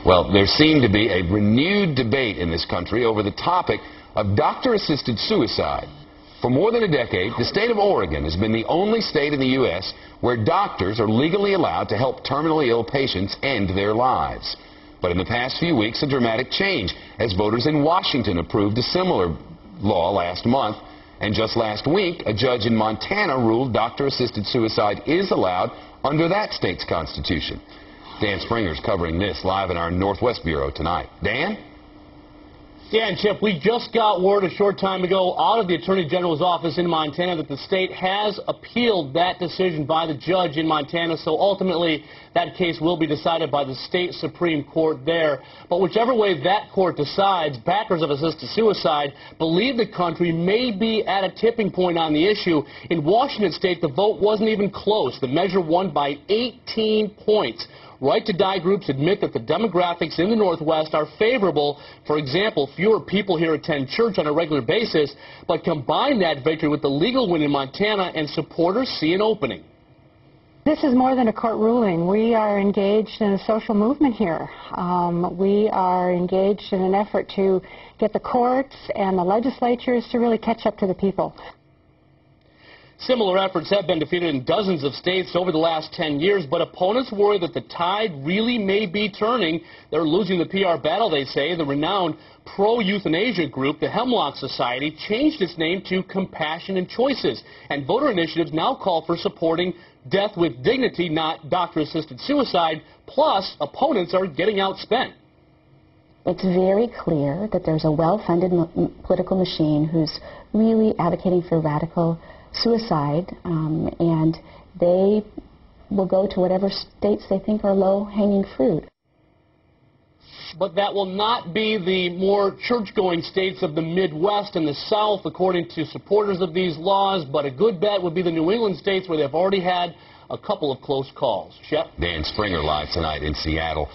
Well, there seemed to be a renewed debate in this country over the topic of doctor-assisted suicide. For more than a decade, the state of Oregon has been the only state in the U.S. where doctors are legally allowed to help terminally ill patients end their lives. But in the past few weeks, a dramatic change, as voters in Washington approved a similar law last month. And just last week, a judge in Montana ruled doctor-assisted suicide is allowed under that state's constitution. Dan Springer's covering this live in our Northwest Bureau tonight. Dan? Yeah, and Chip, we just got word a short time ago out of the Attorney General's office in Montana that the state has appealed that decision by the judge in Montana, so ultimately that case will be decided by the state Supreme Court there. But whichever way that court decides, backers of assisted suicide believe the country may be at a tipping point on the issue. In Washington state, the vote wasn't even close. The measure won by 18 points. Right to Die groups admit that the demographics in the Northwest are favorable. For example, fewer people here attend church on a regular basis, but combine that victory with the legal win in Montana and supporters see an opening. This is more than a court ruling. We are engaged in a social movement here. We are engaged in an effort to get the courts and the legislatures to really catch up to the people. Similar efforts have been defeated in dozens of states over the last 10 years, but opponents worry that the tide really may be turning. They're losing the PR battle, they say. The renowned pro-euthanasia group, the Hemlock Society, changed its name to Compassion and Choices, and voter initiatives now call for supporting death with dignity, not doctor-assisted suicide, plus opponents are getting outspent. It's very clear that there's a well-funded political machine who's really advocating for radical suicide, and they will go to whatever states they think are low-hanging fruit. But that will not be the more church-going states of the Midwest and the South, according to supporters of these laws, but a good bet would be the New England states where they've already had a couple of close calls. Shep? Dan Springer live tonight in Seattle.